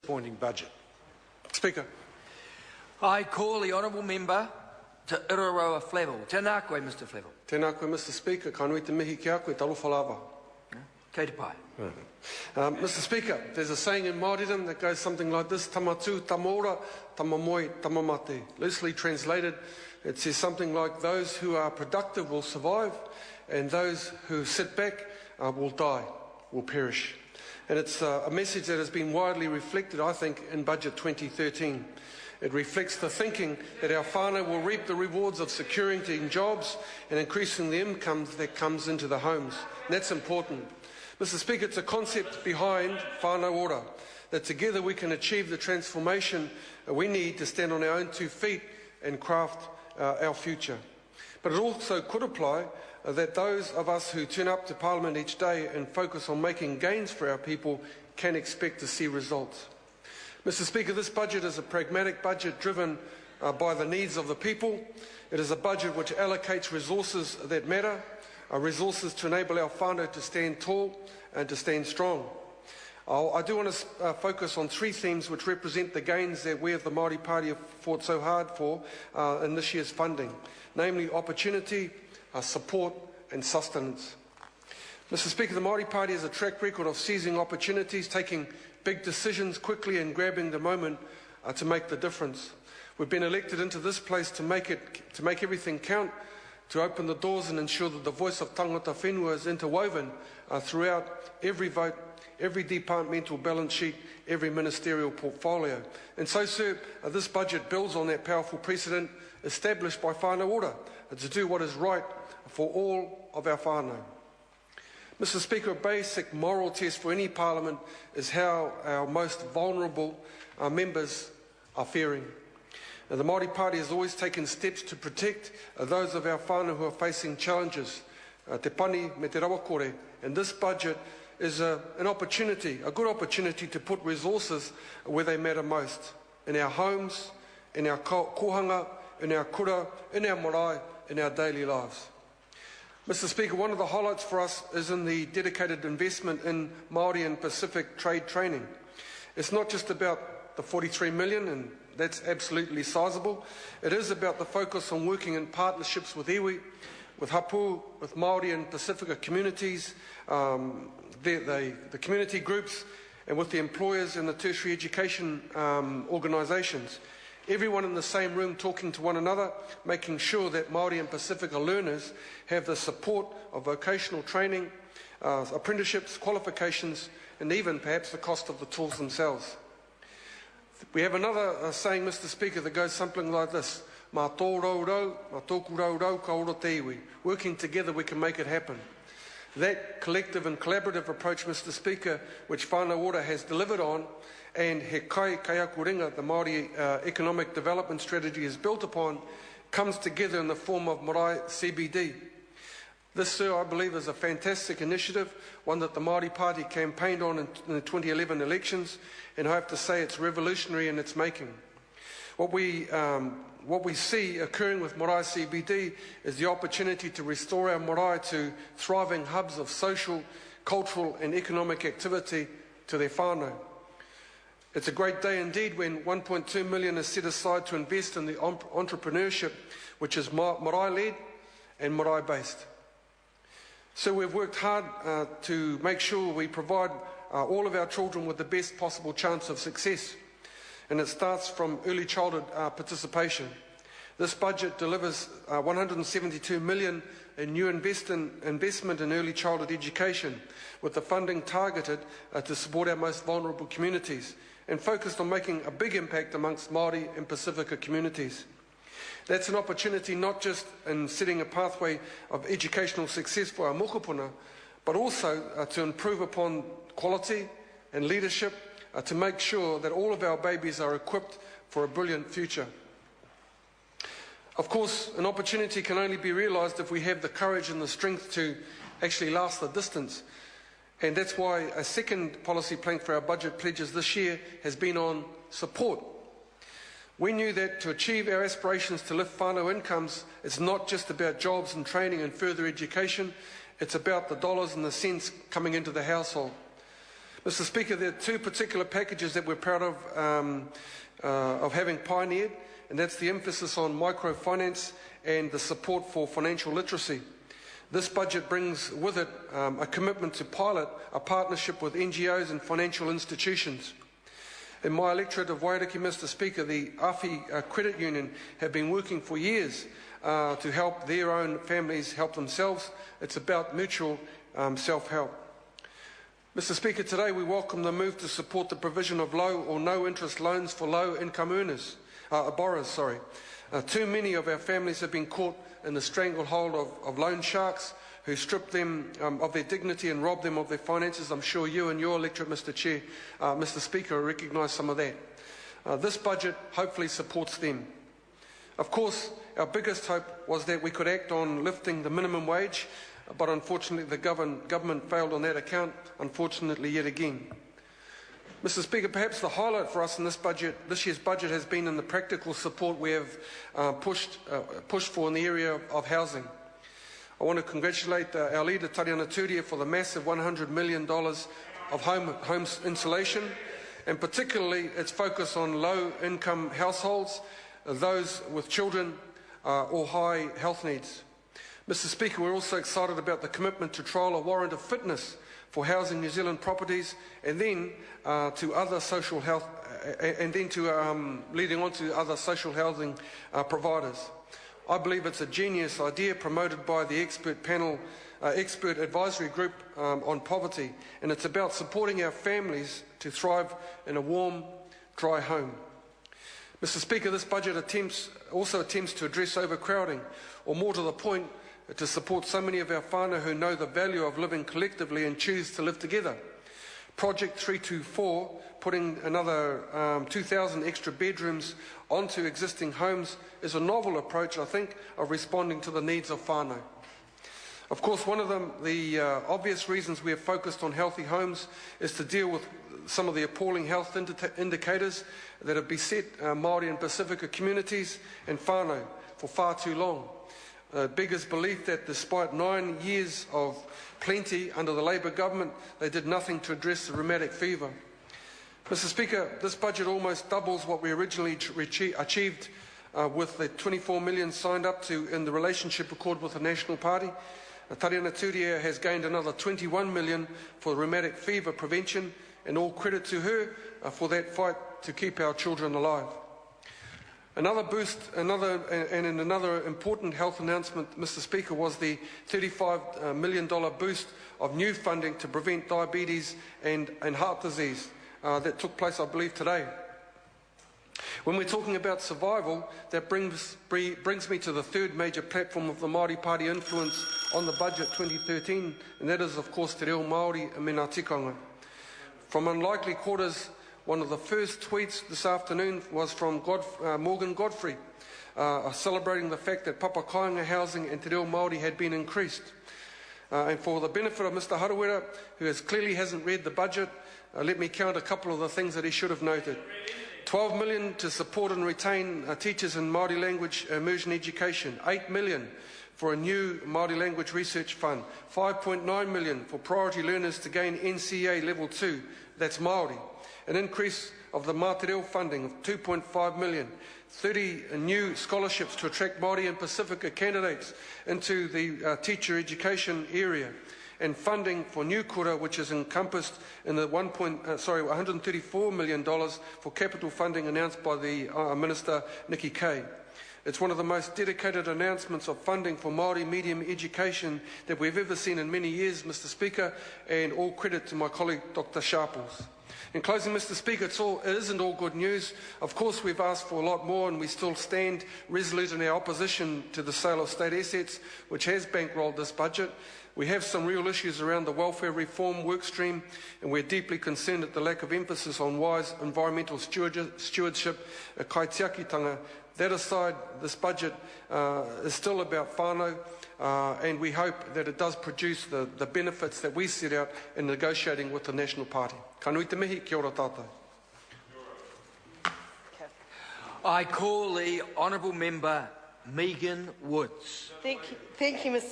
disappointing budget. Speaker. I call the honourable member to Iraroa Flavel. Tēnā koe, Mr Flavel. Tēnā koe, Mr Speaker. Ka nui te mihi ki a koe, talofa lava. Kei te pai. Mr Speaker, there's a saying in Māoridom that goes something like this: tama tū, tama ora, tama moi, tama mate. Loosely translated, it says something like, those who are productive will survive, and those who sit back will die, will perish. And it's a message that has been widely reflected, I think, in Budget 2013. It reflects the thinking that our whānau will reap the rewards of security jobs and increasing the income that comes into the homes. And that's important. Mr Speaker, it's a concept behind whānau ora, that together we can achieve the transformation we need to stand on our own 2 feet and craft our future. But it also could apply that those of us who turn up to Parliament each day and focus on making gains for our people can expect to see results. Mr Speaker, this budget is a pragmatic budget driven by the needs of the people. It is a budget which allocates resources that matter, resources to enable our whānau to stand tall and to stand strong. I do want to focus on 3 themes which represent the gains that we of the Māori Party have fought so hard for in this year's funding, namely opportunity, support and sustenance. Mr Speaker, the Māori Party has a track record of seizing opportunities, taking big decisions quickly and grabbing the moment to make the difference. We've been elected into this place to make everything count, to open the doors and ensure that the voice of tangata whenua is interwoven throughout every vote, every departmental balance sheet, every ministerial portfolio. And so, sir, this budget builds on that powerful precedent established by whānau ora to do what is right for all of our whānau. Mr Speaker, a basic moral test for any parliament is how our most vulnerable members are faring. Now, the Māori Party has always taken steps to protect those of our whānau who are facing challenges, te pani me te rawakore, and this budget is an opportunity, a good opportunity to put resources where they matter most, in our homes, in our kohanga, in our kura, in our marae, in our daily lives. Mr Speaker, one of the highlights for us is in the dedicated investment in Māori and Pacific trade training. It's not just about the 43 million, and that's absolutely sizable. It is about the focus on working in partnerships with iwi, with hapu, with Māori and Pacifica communities, the community groups, and with the employers and the tertiary education organisations. Everyone in the same room talking to one another, making sure that Māori and Pacifica learners have the support of vocational training, apprenticeships, qualifications, and even perhaps the cost of the tools themselves. We have another saying, Mr Speaker, that goes something like this: mā tō raurau, mā tōku raurau ka ora te iwi. Working together we can make it happen. That collective and collaborative approach, Mr Speaker, which whānau ora has delivered on, and he kai aku ringa, the Māori economic development strategy is built upon, comes together in the form of Marae CBD. This, sir, I believe is a fantastic initiative, one that the Māori Party campaigned on in the 2011 elections, and I have to say it's revolutionary in its making. What we see occurring with Marae CBD is the opportunity to restore our marae to thriving hubs of social, cultural and economic activity to their whānau. It's a great day indeed when 1.2 million is set aside to invest in the entrepreneurship which is marae-led and marae-based. So we've worked hard to make sure we provide all of our children with the best possible chance of success, and it starts from early childhood participation. This budget delivers 172 million in new investment in early childhood education, with the funding targeted to support our most vulnerable communities and focused on making a big impact amongst Māori and Pacifica communities. That's an opportunity not just in setting a pathway of educational success for our mokopuna, but also to improve upon quality and leadership, to make sure that all of our babies are equipped for a brilliant future. Of course, an opportunity can only be realised if we have the courage and the strength to actually last the distance. And that's why a second policy plank for our budget pledges this year has been on support. We knew that to achieve our aspirations to lift whānau incomes, it's not just about jobs and training and further education, it's about the dollars and the cents coming into the household. Mr. Speaker, there are two particular packages that we're proud of having pioneered, and that's the emphasis on microfinance and the support for financial literacy. This budget brings with it a commitment to pilot a partnership with NGOs and financial institutions. In my electorate of Waiariki, Mr. Speaker, the AWHI Credit Union have been working for years to help their own families help themselves. It's about mutual self-help. Mr. Speaker, today we welcome the move to support the provision of low or no interest loans for low-income borrowers. Too many of our families have been caught in the stranglehold of loan sharks who strip them of their dignity and rob them of their finances. I'm sure you and your electorate, Mr. Speaker, recognise some of that. This budget hopefully supports them. Of course, our biggest hope was that we could act on lifting the minimum wage, but unfortunately the government failed on that account, unfortunately yet again. Mr. Speaker, perhaps the highlight for us in this year's budget has been in the practical support we have pushed for in the area of housing. I want to congratulate our leader, Tariana Turia, for the massive $100 million of home insulation, and particularly its focus on low-income households, those with children or high health needs. Mr. Speaker, we're also excited about the commitment to trial a warrant of fitness for Housing New Zealand properties, and then to other social health, and then to leading on to other social housing providers. I believe it's a genius idea promoted by the expert advisory group on poverty, and it's about supporting our families to thrive in a warm, dry home. Mr. Speaker, this budget also attempts to address overcrowding, or more to the point, to support so many of our whānau who know the value of living collectively and choose to live together. Project 324, putting another 2,000 extra bedrooms onto existing homes, is a novel approach, I think, of responding to the needs of whānau. Of course, one of the obvious reasons we have focused on healthy homes is to deal with some of the appalling health indicators that have beset Māori and Pacifica communities and whānau for far too long. Beggars belief that despite 9 years of plenty under the Labour government, they did nothing to address the rheumatic fever. Mr. Speaker, this budget almost doubles what we originally achieved with the 24 million signed up to in the relationship accord with the National Party. Tariana Turia has gained another 21 million for rheumatic fever prevention, and all credit to her for that fight to keep our children alive. Another important health announcement, Mr. Speaker, was the $35 million boost of new funding to prevent diabetes and heart disease that took place, I believe, today. When we're talking about survival, that brings me to the third major platform of the Māori Party influence on the budget 2013, and that is, of course, Te Reo Māori me ngā tikanga. From unlikely quarters, one of the first tweets this afternoon was from Morgan Godfrey, celebrating the fact that papakainga housing and Te Reo Māori had been increased. And for the benefit of Mr. Harawira, who clearly hasn't read the budget, let me count a couple of the things that he should have noted. 12 million to support and retain teachers in Māori language immersion education. 8 million for a new Māori language research fund. 5.9 million for priority learners to gain NCA level 2. That's Māori. An increase of the Mā Te Reo funding of 2.5 million. 30 new scholarships to attract Māori and Pacifica candidates into the teacher education area. And funding for new kura, which is encompassed in the $134 million for capital funding announced by the Minister, Nikki Kay. It's one of the most dedicated announcements of funding for Māori medium education that we've ever seen in many years, Mr. Speaker, and all credit to my colleague, Dr. Sharples. In closing, Mr. Speaker, it isn't all good news. Of course, we've asked for a lot more, and we still stand resolute in our opposition to the sale of state assets, which has bankrolled this budget. We have some real issues around the welfare reform workstream, and we're deeply concerned at the lack of emphasis on wise environmental stewardship, kaitiakitanga. That aside, this budget is still about whānau, and we hope that it does produce the benefits that we set out in negotiating with the National Party. Ka nui te mihi, kia ora tātou. I call the Honourable Member Megan Woods. Thank you, Mr.